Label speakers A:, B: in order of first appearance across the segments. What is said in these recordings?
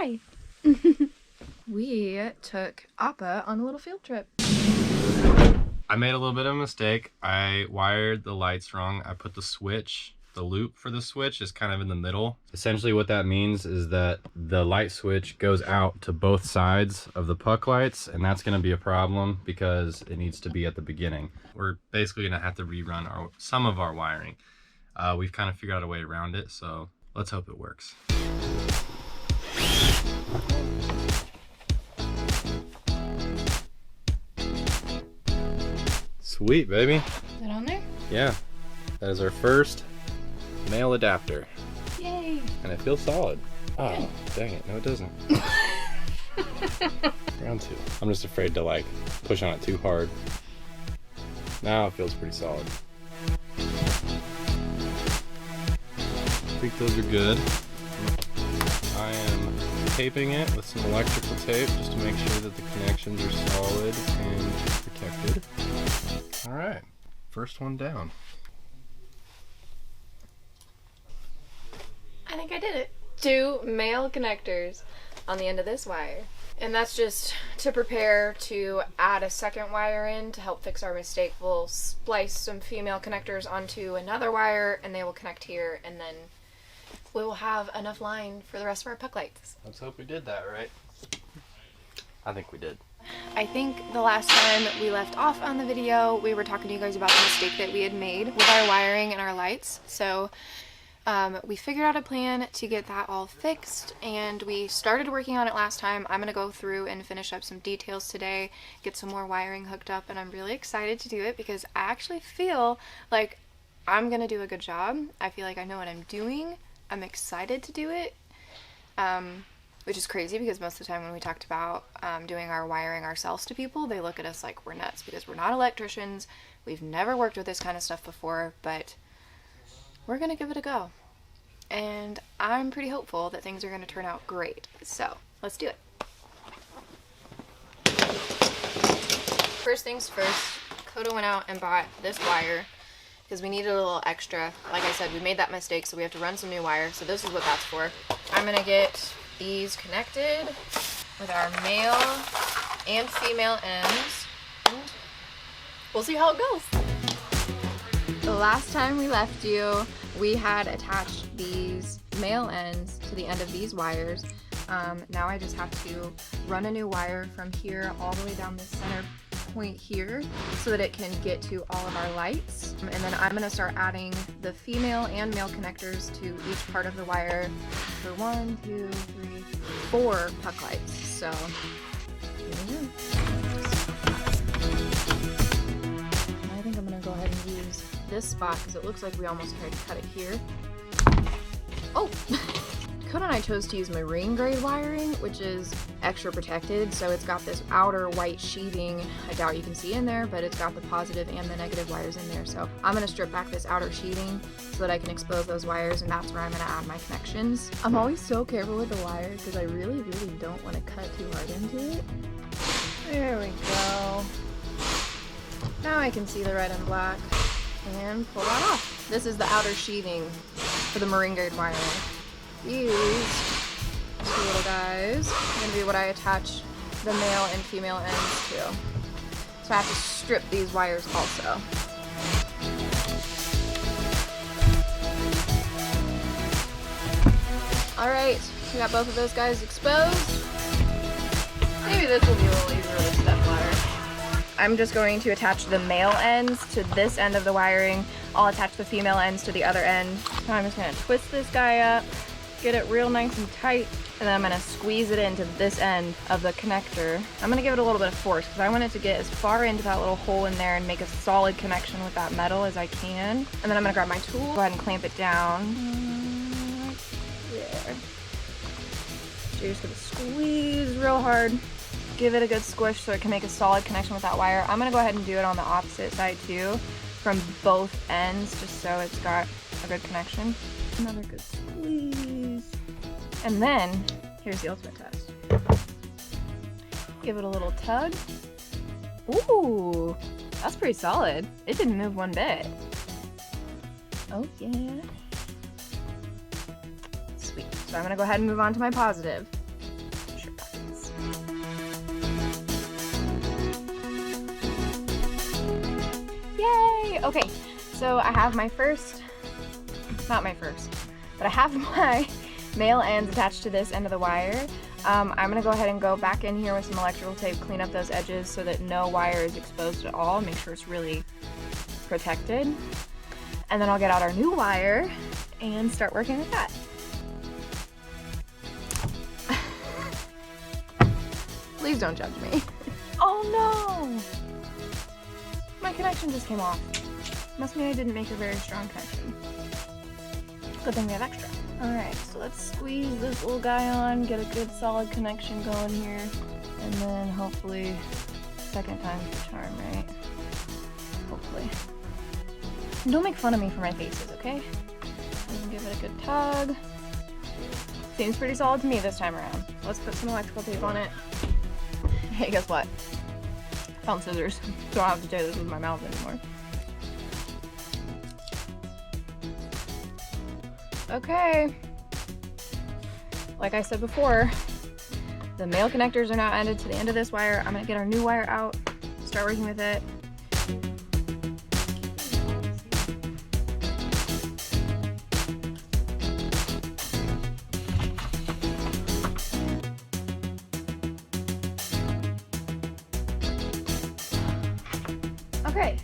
A: Hi. We took Appa on a little field trip.
B: I made a little bit of a mistake. I wired the lights wrong. I put the switch, the loop for the switch is kind of in the middle. Essentially what that means is that the light switch goes out to both sides of the puck lights, and that's gonna be a problem because it needs to be at the beginning. We're basically gonna have to rerun some of our wiring. We've kind of figured out a way around it, so let's hope it works. Sweet, baby.
A: Is it on there?
B: Yeah, that is our first male adapter.
A: Yay.
B: And it feels solid. Oh, dang it. No, it doesn't. Round two. I'm just afraid to like push on it too hard. Now it feels pretty solid. I think those are good. I am taping it with some electrical tape just to make sure that the connections are solid and protected. All right, first one down.
A: I think I did it. 2 male connectors on the end of this wire. And that's just to prepare to add a second wire in to help fix our mistake. We'll splice some female connectors onto another wire and they will connect here, and then we will have enough line for the rest of our puck lights.
B: Let's hope we did that right. I think we did.
A: I think the last time we left off on the video, we were talking to you guys about the mistake that we had made with our wiring and our lights. So we figured out a plan to get that all fixed, and we started working on it last time. I'm going to go through and finish up some details today, get some more wiring hooked up, and I'm really excited to do it because I actually feel like I'm going to do a good job. I feel like I know what I'm doing. I'm excited to do it, which is crazy because most of the time when we talked about doing our wiring ourselves to people, they look at us like we're nuts because we're not electricians. We've never worked with this kind of stuff before, but we're going to give it a go. And I'm pretty hopeful that things are going to turn out great. So let's do it. First things first, Dakota went out and bought this wire because we needed a little extra. Like I said, we made that mistake, so we have to run some new wire. So this is what that's for. I'm going to get these connected with our male and female ends. And we'll see how it goes. The last time we left you, we had attached these male ends to the end of these wires. Now I just have to run a new wire from here all the way down this center point here so that it can get to all of our lights. And then I'm going to start adding the female and male connectors to each part of the wire for 1, 2, 3, 4 puck lights. So here we go. I think I'm going to go ahead and use this spot because it looks like we almost tried to cut it here. Oh! Dakota and I chose to use marine grade wiring, which is extra protected, so it's got this outer white sheathing. I doubt you can see in there, but it's got the positive and the negative wires in there. So I'm going to strip back this outer sheathing so that I can expose those wires, and that's where I'm going to add my connections. I'm always so careful with the wire because I really don't want to cut too hard into it. There we go. Now I can see the red and black and pull that off. This is the outer sheathing for the marine grade wiring. These 2 little guys are going to be what I attach the male and female ends to. So I have to strip these wires also. Alright, we got both of those guys exposed. Maybe this will be a little easier with a step ladder. I'm just going to attach the male ends to this end of the wiring. I'll attach the female ends to the other end. So I'm just going to twist this guy up, get it real nice and tight, and then I'm going to squeeze it into this end of the connector. I'm going to give it a little bit of force because I want it to get as far into that little hole in there and make a solid connection with that metal as I can. And then I'm going to grab my tool, go ahead and clamp it down. There. So you're just going to squeeze real hard. Give it a good squish so it can make a solid connection with that wire. I'm going to go ahead and do it on the opposite side too, from both ends, just so it's got a good connection. Another good squeeze. And then, here's the ultimate test. Give it a little tug. Ooh, that's pretty solid. It didn't move one bit. Oh yeah. Sweet. So I'm going to go ahead and move on to my positive. Yay! Okay, so I have my first, not my first, but I have my male ends attached to this end of the wire. I'm gonna go ahead and go back in here with some electrical tape, clean up those edges so that no wire is exposed at all, make sure it's really protected. And then I'll get out our new wire and start working with that. Please don't judge me. Oh no! My connection just came off. Must mean I didn't make a very strong connection. Good thing we have extra. Alright, so let's squeeze this little guy on, get a good solid connection going here, and then hopefully second time's the charm, right? Hopefully. And don't make fun of me for my faces, okay? And give it a good tug. Seems pretty solid to me this time around. Let's put some electrical tape on it. Hey, guess what? Found scissors. Don't have to do this with my mouth anymore. Okay. Like I said before, the male connectors are now ended to the end of this wire. I'm gonna get our new wire out, start working with it. Okay.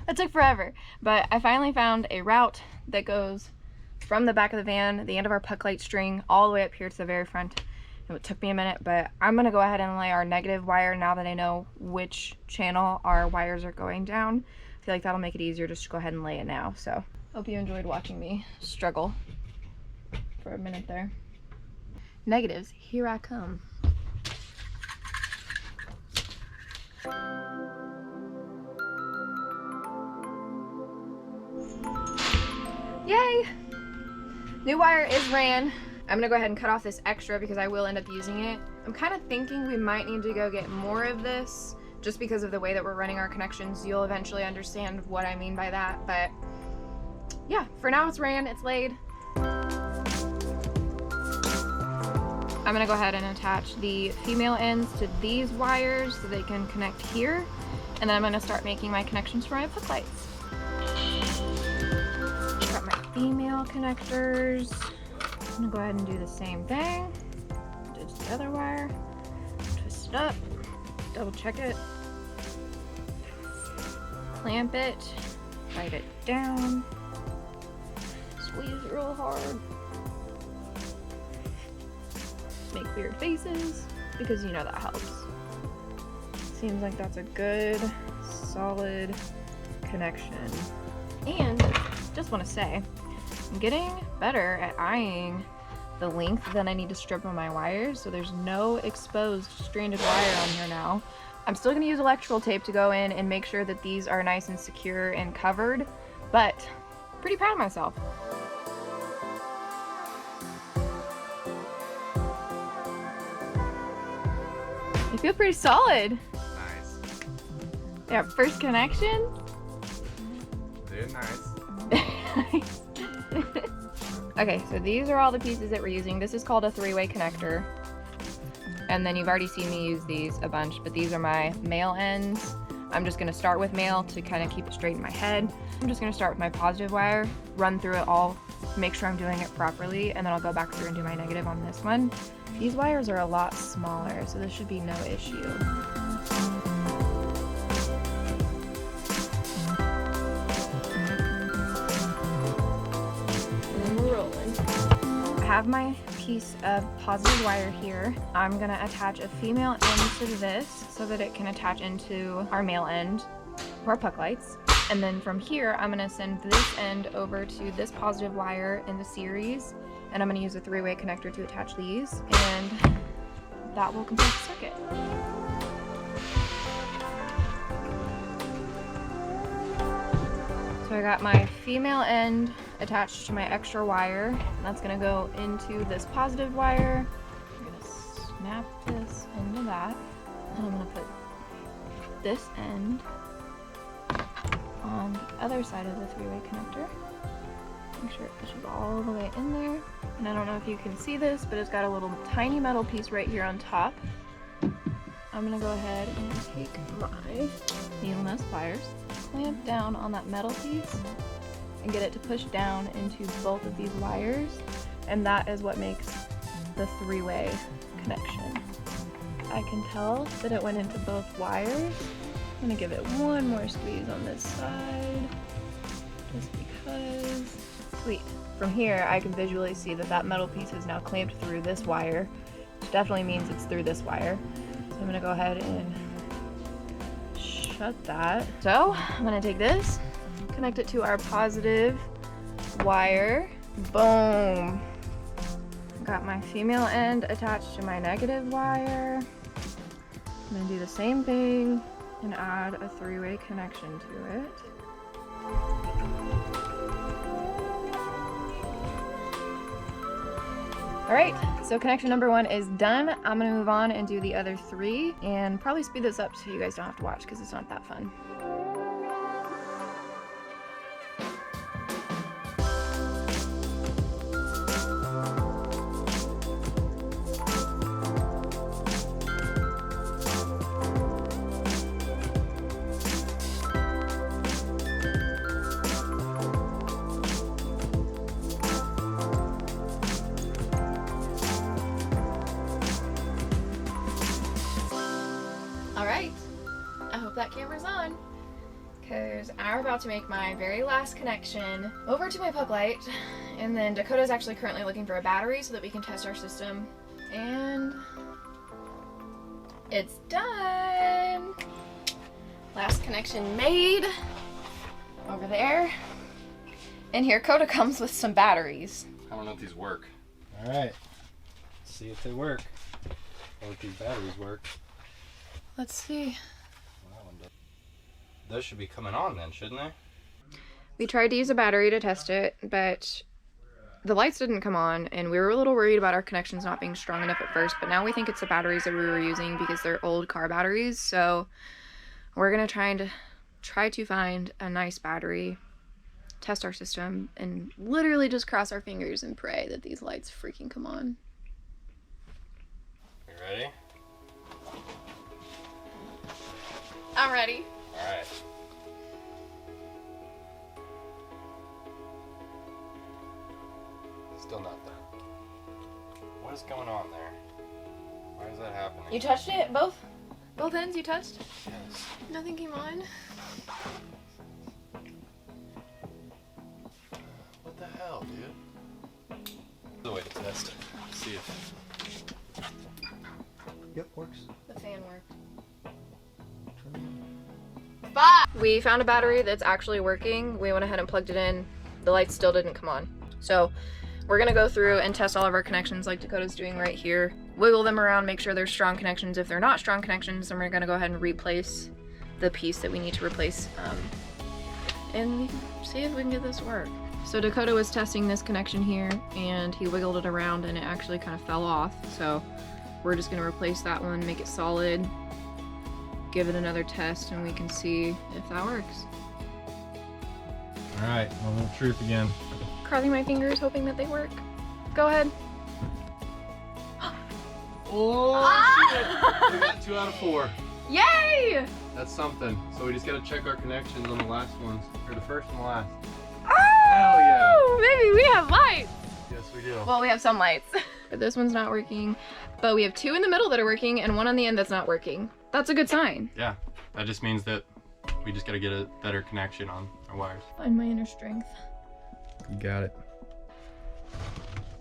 A: That took forever, but I finally found a route that goes from the back of the van, the end of our puck light string, all the way up here to the very front. It took me a minute, but I'm gonna go ahead and lay our negative wire now that I know which channel our wires are going down. I feel like that'll make it easier just to go ahead and lay it now. So hope you enjoyed watching me struggle for a minute there. Negatives, here I come. Yay! New wire is ran. I'm gonna go ahead and cut off this extra because I will end up using it. I'm kind of thinking we might need to go get more of this just because of the way that we're running our connections. You'll eventually understand what I mean by that, but yeah, for now it's ran, it's laid. I'm gonna go ahead and attach the female ends to these wires so they can connect here, and then I'm gonna start making my connections for my puck lights. Got my female connectors. I'm gonna go ahead and do the same thing. Ditch the other wire, twist it up, double check it, clamp it, tight it down, squeeze it real hard. Make weird faces because you know that helps. Seems like that's a good, solid connection. And just want to say, I'm getting better at eyeing the length that I need to strip on my wires, so there's no exposed stranded wire on here now. I'm still going to use electrical tape to go in and make sure that these are nice and secure and covered, but pretty proud of myself. You feel pretty solid.
B: Nice.
A: Yeah, first connection.
B: They're nice.
A: Okay, so these are all the pieces that we're using. This is called a three-way connector. And then you've already seen me use these a bunch, but these are my male ends. I'm just gonna start with male to kind of keep it straight in my head. I'm just gonna start with my positive wire, run through it all, make sure I'm doing it properly, and then I'll go back through and do my negative on this one. These wires are a lot smaller, so this should be no issue. I have my piece of positive wire here. I'm gonna attach a female end to this so that it can attach into our male end for our puck lights. And then from here, I'm gonna send this end over to this positive wire in the series, and I'm gonna use a three-way connector to attach these, and that will complete the circuit. So I got my female end attached to my extra wire. That's gonna go into this positive wire. I'm gonna snap this into that. And I'm gonna put this end on the other side of the three-way connector. Make sure it pushes all the way in there. And I don't know if you can see this, but it's got a little tiny metal piece right here on top. I'm I'm gonna go ahead and take my needle nose pliers, clamp down on that metal piece, and get it to push down into both of these wires, and that is what makes the three-way connection. I can tell that it went into both wires. I'm gonna give it one more squeeze on this side, just because. Sweet. From here, I can visually see that that metal piece is now clamped through this wire, which definitely means it's through this wire. So I'm gonna go ahead and shut that. So I'm gonna take this, connect it to our positive wire. Boom. Got my female end attached to my negative wire. I'm gonna do the same thing and add a three-way connection to it. All right, so connection number 1 is done. I'm gonna move on and do the other 3 and probably speed this up so you guys don't have to watch because it's not that fun. Alright, I hope that camera's on, because I'm about to make my very last connection over to my puck light, and then Dakota's actually currently looking for a battery so that we can test our system, and it's done! Last connection made over there, and here Dakota comes with some batteries.
B: I don't know if these work. Alright, let's see if they work. Or if these batteries work.
A: Let's see.
B: Those should be coming on then, shouldn't they?
A: We tried to use a battery to test it, but the lights didn't come on, and we were a little worried about our connections not being strong enough at first, but now we think it's the batteries that we were using because they're old car batteries, so we're gonna try to find a nice battery, test our system, and literally just cross our fingers and pray that these lights freaking come on.
B: You ready?
A: I'm ready.
B: Alright. Still not there. What is going on there? Why is that happening?
A: You touched it? Both ends you touched?
B: Yes.
A: Nothing came on.
B: What the hell, dude? The way to test. See if. Yep, works.
A: The fan worked. We found a battery that's actually working. We went ahead and plugged it in. The lights still didn't come on. So we're gonna go through and test all of our connections like Dakota's doing right here. Wiggle them around, make sure they're strong connections. If they're not strong connections, then we're gonna go ahead and replace the piece that we need to replace. And see if we can get this to work. So Dakota was testing this connection here and he wiggled it around and it actually kind of fell off. So we're just gonna replace that one, make it solid, give it another test, and we can see if that works.
B: Alright, moment of truth again.
A: Crossing my fingers, hoping that they work. Go ahead.
B: Oh, shit! We got 2 out of 4.
A: Yay!
B: That's something. So we just gotta check our connections on the last ones, or the first and the last.
A: Oh,
B: Hell yeah!
A: Baby, we have lights!
B: Yes, we do.
A: Well, we have some lights. This one's not working, but we have 2 in the middle that are working and 1 on the end that's not working. That's a good sign.
B: Yeah, that just means that we just gotta get a better connection on our wires.
A: Find my inner strength.
B: You got it.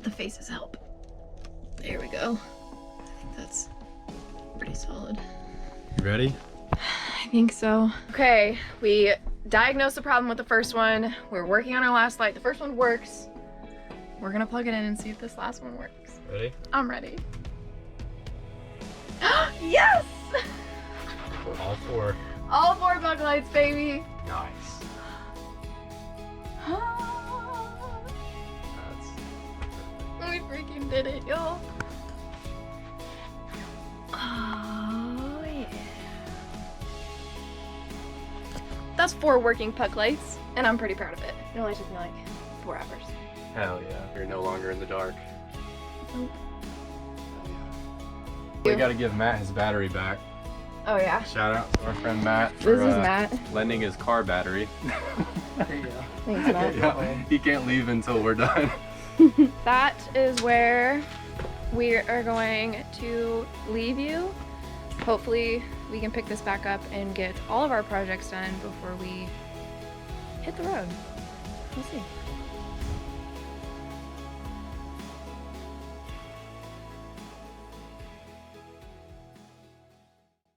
A: The faces help. There we go. I think that's pretty solid.
B: You ready?
A: I think so. Okay, we diagnosed the problem with the first one. We're working on our last light. The first one works. We're gonna plug it in and see if this last one works.
B: Ready?
A: I'm ready. Yes!
B: All 4.
A: All 4 bug lights, baby.
B: Nice. That's
A: We freaking did it, y'all. Oh, yeah. That's 4 working puck lights, and I'm pretty proud of it. It only took me like 4 hours.
B: hell yeah. You're no longer in the dark.
A: Nope.
B: We gotta give Matt his battery back.
A: Oh yeah.
B: Shout out to our friend Matt for
A: This is Matt.
B: lending his car battery.
C: There you go.
A: Thanks, Matt.
B: Yeah, he can't leave until we're done.
A: That is where we are going to leave you. Hopefully we can pick this back up and get all of our projects done before we hit the road. We'll see.